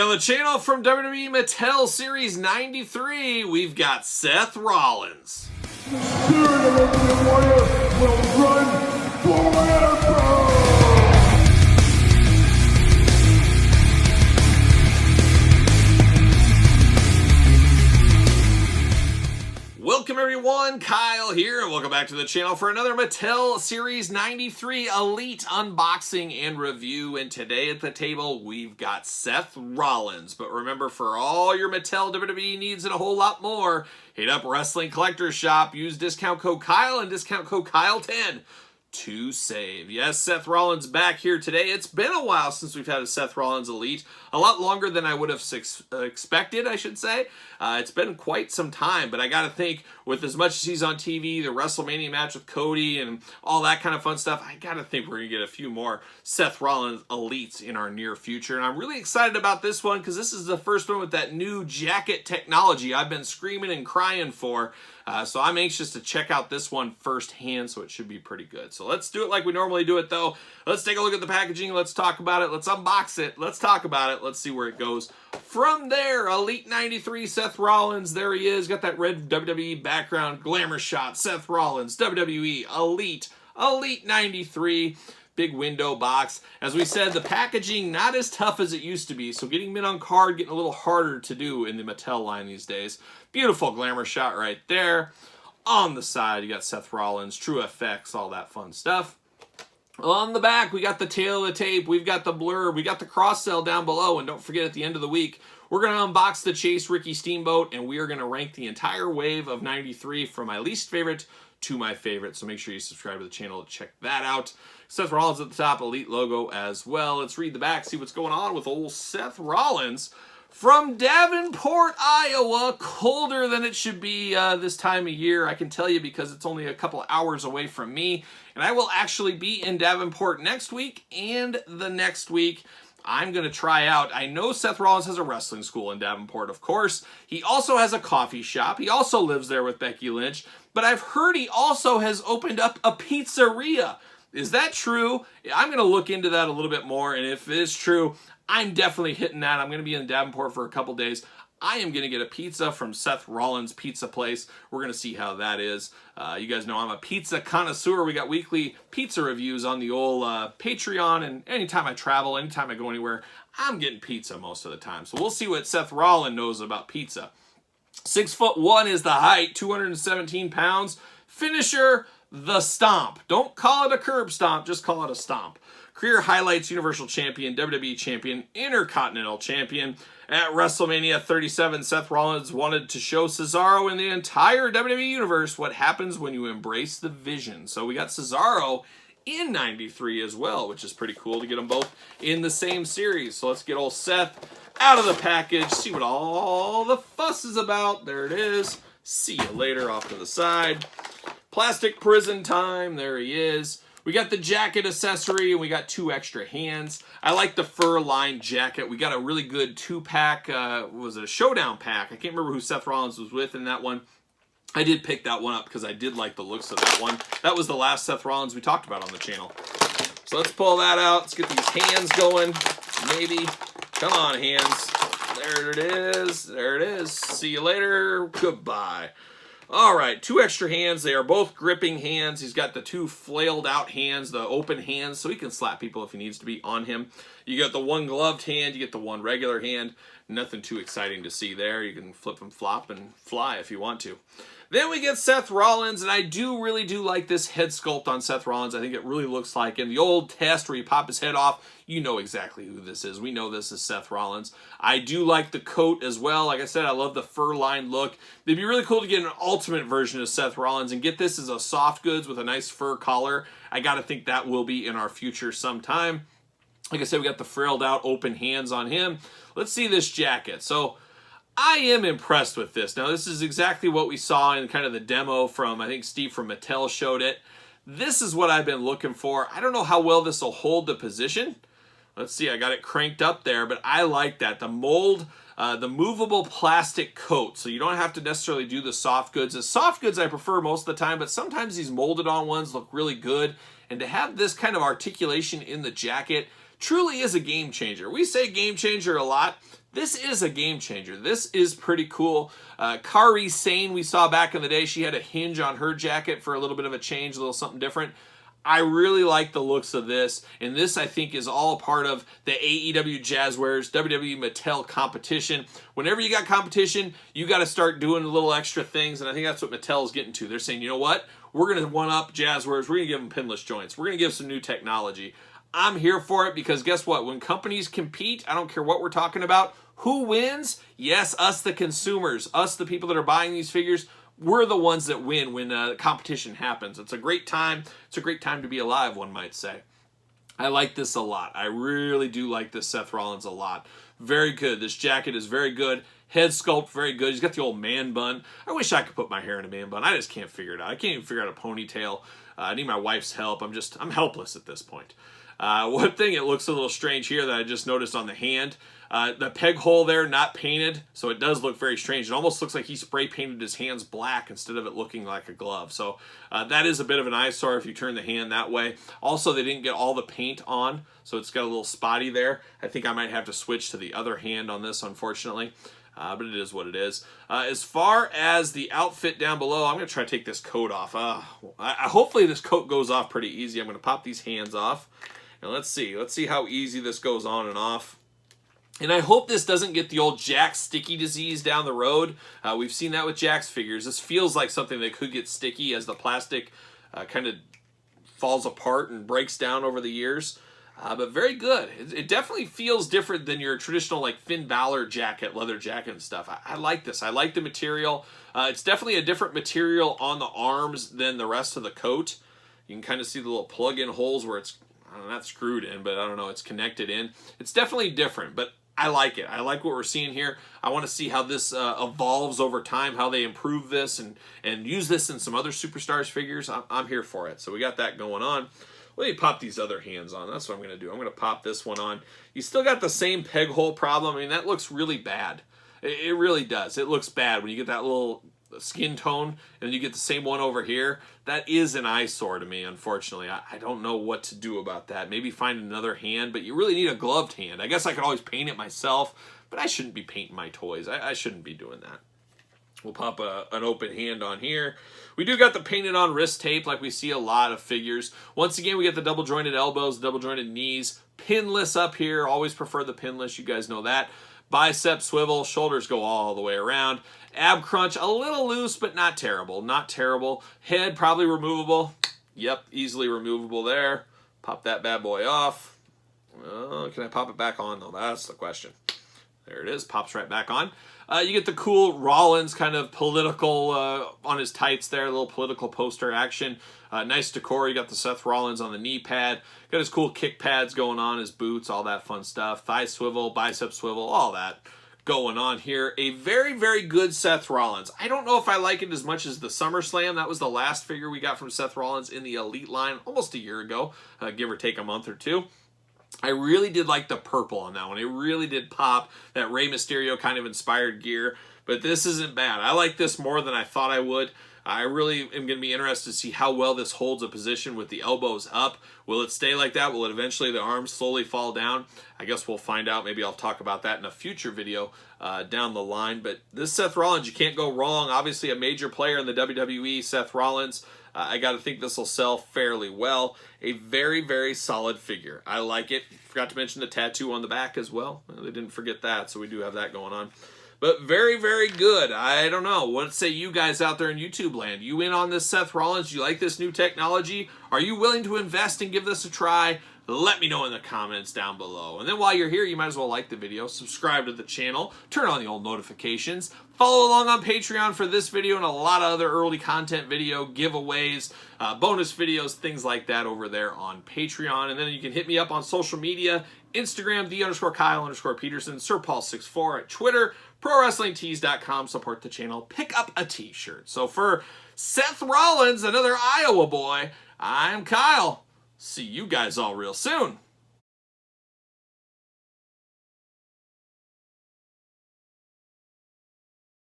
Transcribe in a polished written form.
on the channel from WWE Mattel Series 93, we've got Seth Rollins. The spirit of Ultimate Warrior will run forever! Welcome everyone, Kyle here, and welcome back to the channel for another Mattel Series 93 Elite unboxing and review. And today at the table, we've got Seth Rollins. But remember, for all your Mattel WWE needs and a whole lot more, hit up Wrestling Collectors Shop, use discount code Kyle and discount code Kyle10 to save. Yes, Seth Rollins back here today. It's been a while since we've had a Seth Rollins Elite. A lot longer than I would have expected, I should say. It's been quite some time, but I got to think, with as much as he's on TV, the WrestleMania match with Cody and all that kind of fun stuff, I got to think we're going to get a few more Seth Rollins Elites in our near future. And I'm really excited about this one because this is the first one with that new jacket technology I've been screaming and crying for. So I'm anxious to check out this one firsthand, so it should be pretty good. So let's do it like we normally do it, though. Let's take a look at the packaging. Let's talk about it. Let's unbox it. Let's talk about it. Let's see where it goes. From there, Elite 93, Seth Rollins. There he is. Got that red WWE background. Glamour shot. Seth Rollins, WWE, Elite 93. Big window box. As we said, the packaging not as tough as it used to be, so getting them in on card getting a little harder to do in the Mattel line these days. Beautiful glamour shot right there. On the side, you got Seth Rollins, True Effects, all that fun stuff. On the back, we got the tail of the tape, we've got the blurb, we got the cross-sell down below, and don't forget at the end of the week, we're going to unbox the Chase Ricky Steamboat, and we are going to rank the entire wave of 93 from my least favorite to my favorite, so make sure you subscribe to the channel to check that out. Seth Rollins at the top, Elite logo as well. Let's read the back, see what's going on with old Seth Rollins. From Davenport, Iowa, colder than it should be this time of year. I can tell you because it's only a couple hours away from me. And I will actually be in Davenport next week and the next week. I'm going to try out. I know Seth Rollins has a wrestling school in Davenport, of course. He also has a coffee shop. He also lives there with Becky Lynch. But I've heard he also has opened up a pizzeria. Is that true? I'm going to look into that a little bit more. And if it is true, I'm definitely hitting that. I'm going to be in Davenport for a couple days. I am going to get a pizza from Seth Rollins Pizza Place. We're going to see how that is. You guys know I'm a pizza connoisseur. We got weekly pizza reviews on the old Patreon, and anytime I travel, anytime I go anywhere, I'm getting pizza most of the time. So we'll see what Seth Rollins knows about pizza. 6'1" is the height, 217 pounds. Finisher, the stomp. Don't call it a curb stomp, just call it a stomp. Career highlights: Universal Champion, WWE Champion, Intercontinental Champion. At WrestleMania 37, Seth Rollins wanted to show Cesaro and the entire WWE Universe what happens when you embrace the vision. So we got Cesaro in 93 as well, which is pretty cool to get them both in the same series. So let's get old Seth out of the package, see what all the fuss is about. There it is. See you later off to the side. Plastic prison time. There he is. We got the jacket accessory, and we got 2 extra hands. I like the fur-lined jacket. We got a really good 2-pack, was it a showdown pack? I can't remember who Seth Rollins was with in that one. I did pick that one up because I did like the looks of that one. That was the last Seth Rollins we talked about on the channel. So let's pull that out. Let's get these hands going. Maybe. Come on, hands. There it is. There it is. See you later. Goodbye. All right, 2 extra hands. They are both gripping hands. He's got the 2 flailed out hands, the open hands, so he can slap people if he needs to be on him. You got the 1 gloved hand. You get the 1 regular hand. Nothing too exciting to see there. You can flip and flop and fly if you want to. Then we get Seth Rollins, and I really do like this head sculpt on Seth Rollins. I think it really looks like in the old test where you pop his head off, you know exactly who this is. We know this is Seth Rollins. I do like the coat as well. Like I said, I love the fur-lined look. It'd be really cool to get an ultimate version of Seth Rollins and get this as a soft goods with a nice fur collar. I got to think that will be in our future sometime. Like I said, we got the frilled out open hands on him. Let's see this jacket. So I am impressed with this. Now, this is exactly what we saw in kind of the demo from, I think Steve from Mattel showed it. This is what I've been looking for. I don't know how well this will hold the position. Let's see, I got it cranked up there, but I like that. The mold, the movable plastic coat, so you don't have to necessarily do the soft goods. The soft goods I prefer most of the time, but sometimes these molded on ones look really good. And to have this kind of articulation in the jacket truly is a game changer. We say game changer a lot. This is a game changer. This is pretty cool. Kari Sane, we saw back in the day, she had a hinge on her jacket for a little bit of a change, a little something different. I really like the looks of this, and this I think is all part of the AEW Jazzwares WWE Mattel competition. Whenever you got competition, you got to start doing little extra things, and I think that's what Mattel is getting to. They're saying, you know what? We're going to one-up Jazzwares. We're going to give them pinless joints. We're going to give some new technology. I'm here for it because guess what? When companies compete, I don't care what we're talking about, who wins? Yes, us the consumers, us the people that are buying these figures. We're the ones that win when competition happens. It's a great time. It's a great time to be alive, one might say. I like this a lot. I really do like this Seth Rollins a lot. Very good. This jacket is very good. Head sculpt, very good. He's got the old man bun. I wish I could put my hair in a man bun. I just can't figure it out. I can't even figure out a ponytail. I need my wife's help. I'm helpless at this point. One thing, it looks a little strange here that I just noticed on the hand. The peg hole there, not painted, so it does look very strange. It almost looks like he spray painted his hands black instead of it looking like a glove. So that is a bit of an eyesore if you turn the hand that way. Also, they didn't get all the paint on, so it's got a little spotty there. I think I might have to switch to the other hand on this, unfortunately. But it is what it is. As far as the outfit down below, I'm going to try to take this coat off. Hopefully this coat goes off pretty easy. I'm going to pop these hands off. And let's see how easy this goes on and off. And I hope this doesn't get the old Jakks sticky disease down the road. We've seen that with Jakks figures. This feels like something that could get sticky as the plastic kind of falls apart and breaks down over the years. But very good. It definitely feels different than your traditional like Finn Balor jacket, leather jacket and stuff. I like this. I like the material. It's definitely a different material on the arms than the rest of the coat. You can kind of see the little plug-in holes where it's, I don't know, not screwed in, but I don't know, it's connected in. It's definitely different, but I like it. I like what we're seeing here. I want to see how this evolves over time, how they improve this and use this in some other Superstars figures. I'm here for it. So we got that going on. Let me pop these other hands on. That's what I'm going to do. I'm going to pop this one on. You still got the same peg hole problem. I mean, that looks really bad. It really does. It looks bad when you get that little skin tone and you get the same one over here. That is an eyesore to me, unfortunately. I don't know what to do about that. Maybe find another hand, but you really need a gloved hand. I guess I could always paint it myself, but I shouldn't be painting my toys. I shouldn't be doing that. We'll pop an open hand on here. We do got the painted on wrist tape like we see a lot of figures. Once again, we get the double jointed elbows, double jointed knees, pinless up here. Always prefer the pinless. You guys know that. Bicep swivel, shoulders go all the way around. Ab crunch, a little loose, but not terrible. Not terrible. Head probably removable. Yep, easily removable there. Pop that bad boy off. Can I pop it back on though? That's the question. There it is. Pops right back on. You get the cool Rollins kind of political on his tights there, a little political poster action. Nice decor. You got the Seth Rollins on the knee pad. Got his cool kick pads going on, his boots, all that fun stuff. Thigh swivel, bicep swivel, all that going on here. A very, very good Seth Rollins. I don't know if I like it as much as the SummerSlam. That was the last figure we got from Seth Rollins in the Elite line almost a year ago, give or take a month or two. I really did like the purple on that one. It really did pop. That Rey Mysterio kind of inspired gear. But this isn't bad. I like this more than I thought I would. I really am going to be interested to see how well this holds a position with the elbows up. Will it stay like that? Will it eventually, the arms slowly fall down? I guess we'll find out. Maybe I'll talk about that in a future video down the line. But this Seth Rollins, you can't go wrong. Obviously a major player in the WWE, Seth Rollins. I got to think this will sell fairly well. A very, very solid figure. I like it. Forgot to mention the tattoo on the back as well. They didn't forget that, so we do have that going on. But very, very good. I don't know. What say you guys out there in YouTube land? You in on this Seth Rollins? Do you like this new technology? Are you willing to invest and give this a try? Let me know in the comments down below. And then while you're here, you might as well like the video, subscribe to the channel, turn on the old notifications, follow along on Patreon for this video and a lot of other early content video, giveaways, bonus videos, things like that over there on Patreon. And then you can hit me up on social media, Instagram, _Kyle_Peterson, SirPaul64 at Twitter, ProWrestlingTees.com, support the channel, pick up a t-shirt. So for Seth Rollins, another Iowa boy, I'm Kyle. See you guys all real soon.